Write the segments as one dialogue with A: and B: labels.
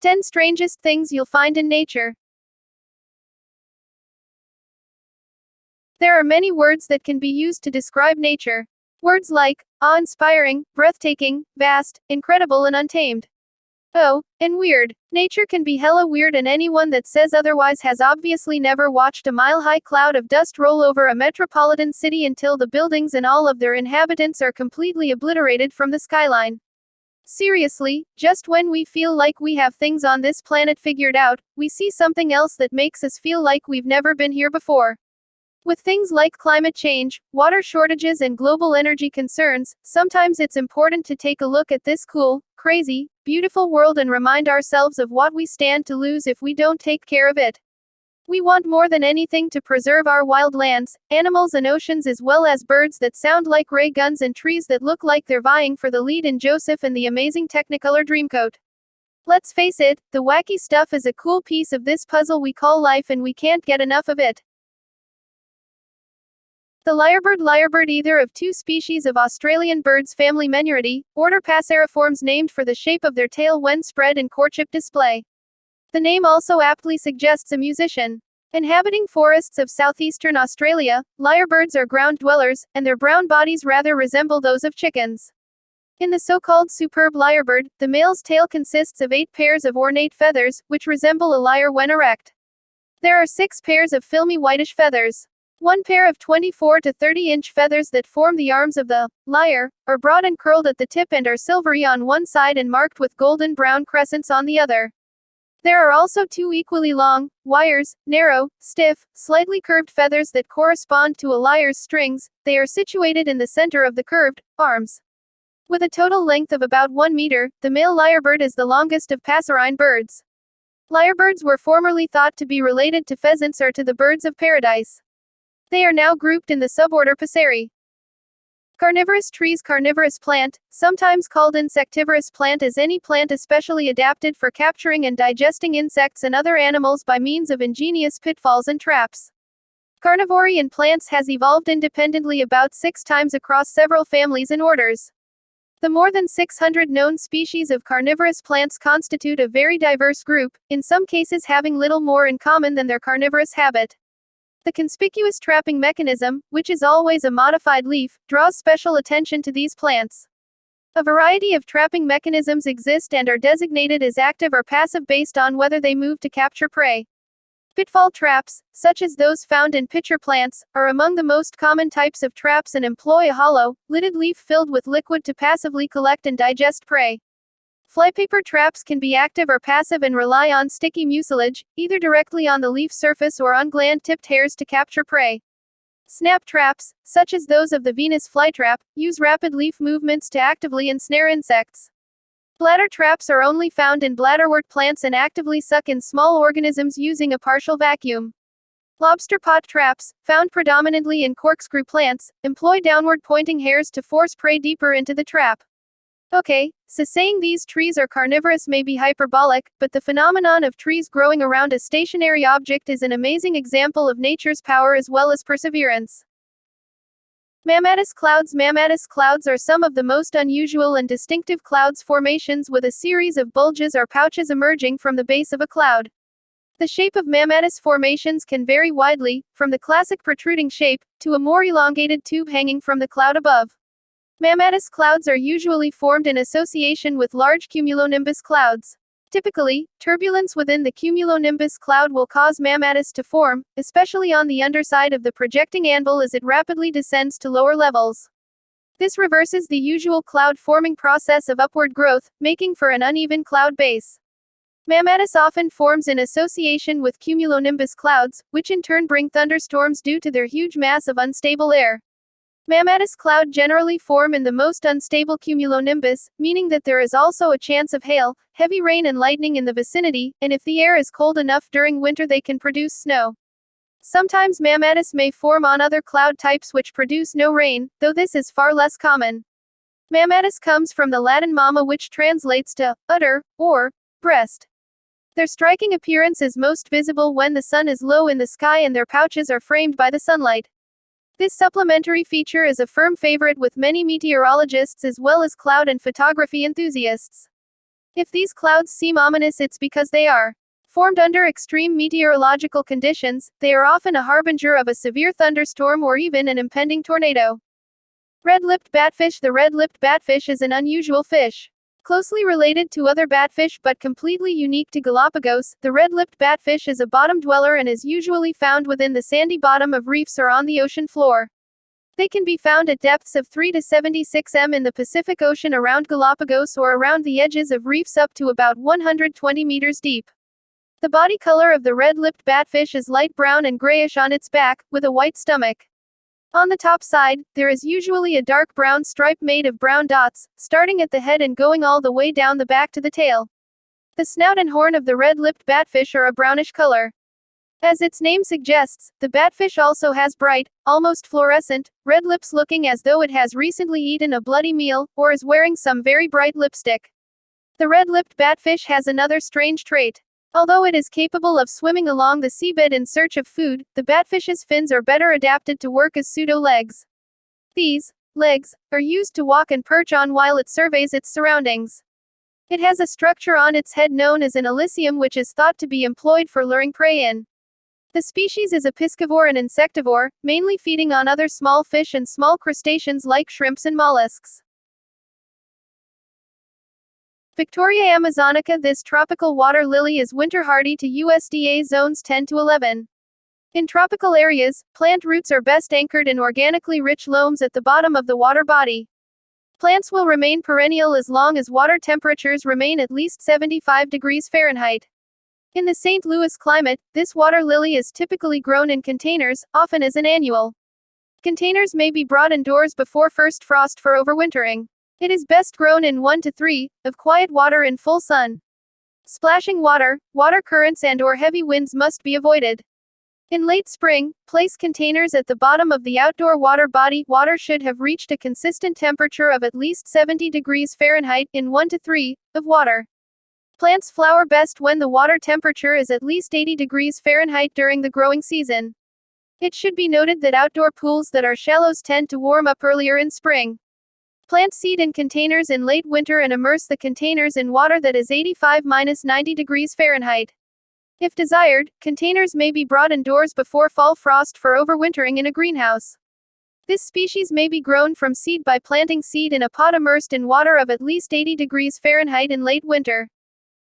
A: 10 strangest things you'll find in nature. There are many words that can be used to describe nature. Words like awe-inspiring, breathtaking, vast, incredible, and untamed. Oh, and weird. Nature can be hella weird, and anyone that says otherwise has obviously never watched a mile-high cloud of dust roll over a metropolitan city until the buildings and all of their inhabitants are completely obliterated from the skyline. Seriously, just when we feel like we have things on this planet figured out, we see something else that makes us feel like we've never been here before. With things like climate change, water shortages, and global energy concerns, sometimes it's important to take a look at this cool, crazy, beautiful world and remind ourselves of what we stand to lose if we don't take care of it. We want more than anything to preserve our wild lands, animals, and oceans, as well as birds that sound like ray guns and trees that look like they're vying for the lead in Joseph and the Amazing Technicolor Dreamcoat. Let's face it, the wacky stuff is a cool piece of this puzzle we call life, and we can't get enough of it. The lyrebird, either of two species of Australian birds family Menuridae, order Passeriformes, named for the shape of their tail when spread in courtship display. The name also aptly suggests a musician. Inhabiting forests of southeastern Australia, lyrebirds are ground dwellers, and their brown bodies rather resemble those of chickens. In the so-called superb lyrebird, the male's tail consists of 8 pairs of ornate feathers, which resemble a lyre when erect. There are 6 pairs of filmy whitish feathers. 1 pair of 24 to 30-inch feathers that form the arms of the lyre are broad and curled at the tip and are silvery on one side and marked with golden-brown crescents on the other. There are also 2 equally long, wires, narrow, stiff, slightly curved feathers that correspond to a lyre's strings. They are situated in the center of the curved arms. With a total length of about 1 meter, the male lyrebird is the longest of passerine birds. Lyrebirds were formerly thought to be related to pheasants or to the birds of paradise. They are now grouped in the suborder Passeri. Carnivorous trees. Carnivorous plant, sometimes called insectivorous plant, is any plant especially adapted for capturing and digesting insects and other animals by means of ingenious pitfalls and traps. Carnivory in plants has evolved independently about 6 times across several families and orders. The more than 600 known species of carnivorous plants constitute a very diverse group, in some cases having little more in common than their carnivorous habit. The conspicuous trapping mechanism, which is always a modified leaf, draws special attention to these plants. A variety of trapping mechanisms exist and are designated as active or passive based on whether they move to capture prey. Pitfall traps, such as those found in pitcher plants, are among the most common types of traps and employ a hollow, lidded leaf filled with liquid to passively collect and digest prey. Flypaper traps can be active or passive and rely on sticky mucilage, either directly on the leaf surface or on gland-tipped hairs to capture prey. Snap traps, such as those of the Venus flytrap, use rapid leaf movements to actively ensnare insects. Bladder traps are only found in bladderwort plants and actively suck in small organisms using a partial vacuum. Lobster pot traps, found predominantly in corkscrew plants, employ downward-pointing hairs to force prey deeper into the trap. Okay, so saying these trees are carnivorous may be hyperbolic, but the phenomenon of trees growing around a stationary object is an amazing example of nature's power as well as perseverance. Mammatus clouds. Mammatus clouds are some of the most unusual and distinctive clouds formations, with a series of bulges or pouches emerging from the base of a cloud. The shape of mammatus formations can vary widely, from the classic protruding shape, to a more elongated tube hanging from the cloud above. Mammatus clouds are usually formed in association with large cumulonimbus clouds. Typically, turbulence within the cumulonimbus cloud will cause mammatus to form, especially on the underside of the projecting anvil as it rapidly descends to lower levels. This reverses the usual cloud-forming process of upward growth, making for an uneven cloud base. Mammatus often forms in association with cumulonimbus clouds, which in turn bring thunderstorms due to their huge mass of unstable air. Mammatus cloud generally form in the most unstable cumulonimbus, meaning that there is also a chance of hail, heavy rain and lightning in the vicinity, and if the air is cold enough during winter they can produce snow. Sometimes mammatus may form on other cloud types which produce no rain, though this is far less common. Mammatus comes from the Latin mamma, which translates to udder, or breast. Their striking appearance is most visible when the sun is low in the sky and their pouches are framed by the sunlight. This supplementary feature is a firm favorite with many meteorologists as well as cloud and photography enthusiasts. If these clouds seem ominous, it's because they are formed under extreme meteorological conditions. They are often a harbinger of a severe thunderstorm or even an impending tornado. Red-lipped batfish. The red-lipped batfish is an unusual fish. Closely related to other batfish but completely unique to Galapagos, the red-lipped batfish is a bottom dweller and is usually found within the sandy bottom of reefs or on the ocean floor. They can be found at depths of 3 to 76 m in the Pacific Ocean around Galapagos or around the edges of reefs up to about 120 meters deep. The body color of the red-lipped batfish is light brown and grayish on its back, with a white stomach. On the top side, there is usually a dark brown stripe made of brown dots, starting at the head and going all the way down the back to the tail. The snout and horn of the red-lipped batfish are a brownish color. As its name suggests, the batfish also has bright, almost fluorescent, red lips, looking as though it has recently eaten a bloody meal, or is wearing some very bright lipstick. The red-lipped batfish has another strange trait. Although it is capable of swimming along the seabed in search of food, the batfish's fins are better adapted to work as pseudo-legs. These legs are used to walk and perch on while it surveys its surroundings. It has a structure on its head known as an elysium, which is thought to be employed for luring prey in. The species is a piscivore and insectivore, mainly feeding on other small fish and small crustaceans like shrimps and mollusks. Victoria amazonica. This tropical water lily is winter hardy to USDA zones 10 to 11. In tropical areas, plant roots are best anchored in organically rich loams at the bottom of the water body. Plants will remain perennial as long as water temperatures remain at least 75 degrees Fahrenheit. In the St. Louis climate, this water lily is typically grown in containers, often as an annual. Containers may be brought indoors before first frost for overwintering. It is best grown in 1 to 3 of quiet water in full sun. Splashing water, water currents and/or heavy winds must be avoided. In late spring, place containers at the bottom of the outdoor water body. Water should have reached a consistent temperature of at least 70 degrees Fahrenheit in 1 to 3 of water. Plants flower best when the water temperature is at least 80 degrees Fahrenheit during the growing season. It should be noted that outdoor pools that are shallows tend to warm up earlier in spring. Plant seed in containers in late winter and immerse the containers in water that is 85–90 degrees Fahrenheit. If desired, containers may be brought indoors before fall frost for overwintering in a greenhouse. This species may be grown from seed by planting seed in a pot immersed in water of at least 80 degrees Fahrenheit in late winter.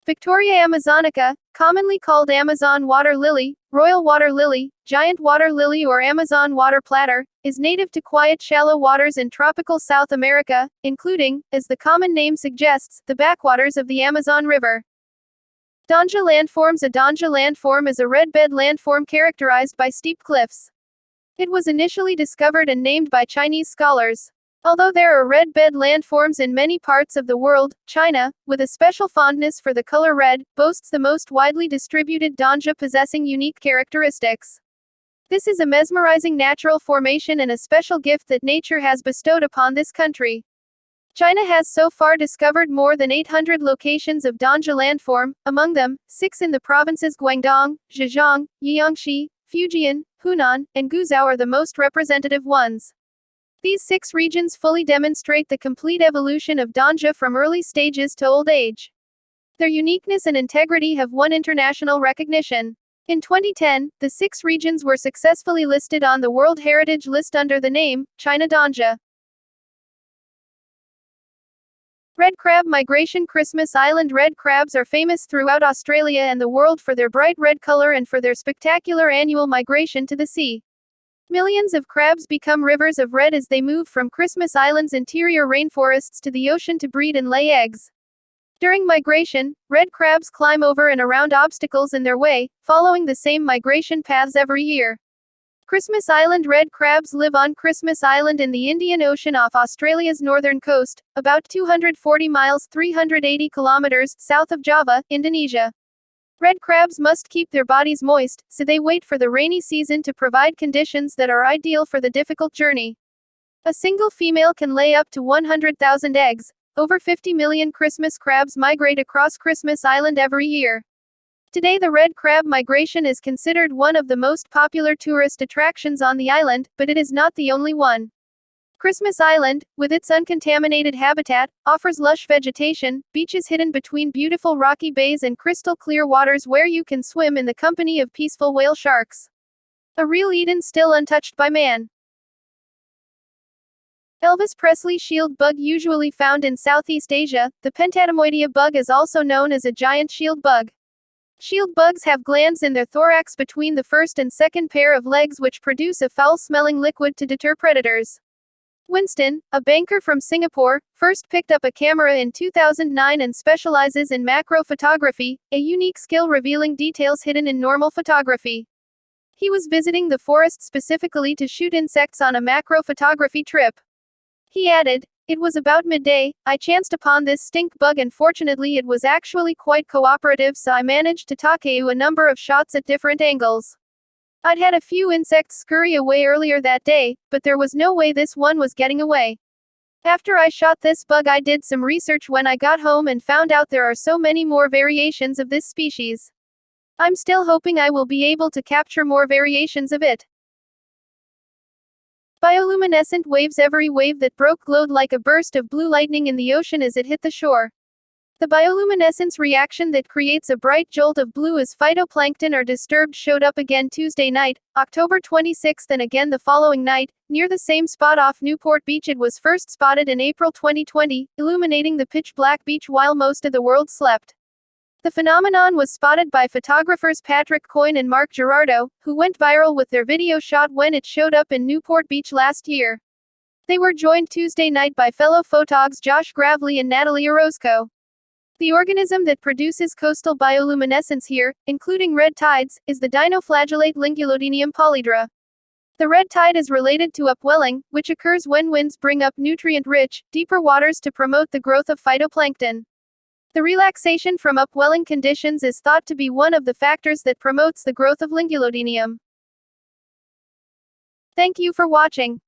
A: Victoria amazonica, commonly called Amazon water lily, royal water lily, giant water lily or Amazon water platter, is native to quiet shallow waters in tropical South America, including, as the common name suggests, the backwaters of the Amazon River. Danja Landforms. A Danja landform is a red-bed landform characterized by steep cliffs. It was initially discovered and named by Chinese scholars. Although there are red-bed landforms in many parts of the world, China, with a special fondness for the color red, boasts the most widely distributed Danja, possessing unique characteristics. This is a mesmerizing natural formation and a special gift that nature has bestowed upon this country. China has so far discovered more than 800 locations of Danja landform, among them, 6 in the provinces Guangdong, Zhejiang, Jiangxi, Fujian, Hunan, and Guizhou are the most representative ones. These 6 regions fully demonstrate the complete evolution of Danja from early stages to old age. Their uniqueness and integrity have won international recognition. In 2010, the 6 regions were successfully listed on the World Heritage List under the name, China Danja. Red crab migration. Christmas Island red crabs are famous throughout Australia and the world for their bright red color and for their spectacular annual migration to the sea. Millions of crabs become rivers of red as they move from Christmas Island's interior rainforests to the ocean to breed and lay eggs. During migration, red crabs climb over and around obstacles in their way, following the same migration paths every year. Christmas Island red crabs live on Christmas Island in the Indian Ocean off Australia's northern coast, about 240 miles (380 kilometers) south of Java, Indonesia. Red crabs must keep their bodies moist, so they wait for the rainy season to provide conditions that are ideal for the difficult journey. A single female can lay up to 100,000 eggs. Over 50 million Christmas crabs migrate across Christmas Island every year. Today, the red crab migration is considered one of the most popular tourist attractions on the island, but it is not the only one. Christmas Island, with its uncontaminated habitat, offers lush vegetation, beaches hidden between beautiful rocky bays and crystal clear waters where you can swim in the company of peaceful whale sharks. A real Eden still untouched by man. Elvis Presley shield bug usually found in Southeast Asia, the Pentatomoidea bug is also known as a giant shield bug. Shield bugs have glands in their thorax between the first and second pair of legs which produce a foul-smelling liquid to deter predators. Winston, a banker from Singapore, first picked up a camera in 2009 and specializes in macro photography, a unique skill revealing details hidden in normal photography. He was visiting the forest specifically to shoot insects on a macro photography trip. He added, "It was about midday, I chanced upon this stink bug and fortunately it was actually quite cooperative so I managed to takeu a number of shots at different angles. I'd had a few insects scurry away earlier that day, but there was no way this one was getting away. After I shot this bug I did some research when I got home and found out there are so many more variations of this species. I'm still hoping I will be able to capture more variations of it." Bioluminescent waves. Every wave that broke glowed like a burst of blue lightning in the ocean as it hit the shore. The bioluminescence reaction that creates a bright jolt of blue as phytoplankton are disturbed showed up again Tuesday night, October 26th and again the following night, near the same spot off Newport Beach it was first spotted in April 2020, illuminating the pitch-black beach while most of the world slept. The phenomenon was spotted by photographers Patrick Coyne and Mark Gerardo, who went viral with their video shot when it showed up in Newport Beach last year. They were joined Tuesday night by fellow photogs Josh Gravely and Natalie Orozco. The organism that produces coastal bioluminescence here, including red tides, is the dinoflagellate Lingulodinium polydra. The red tide is related to upwelling, which occurs when winds bring up nutrient-rich, deeper waters to promote the growth of phytoplankton. The relaxation from upwelling conditions is thought to be one of the factors that promotes the growth of Lingulodinium. Thank you for watching.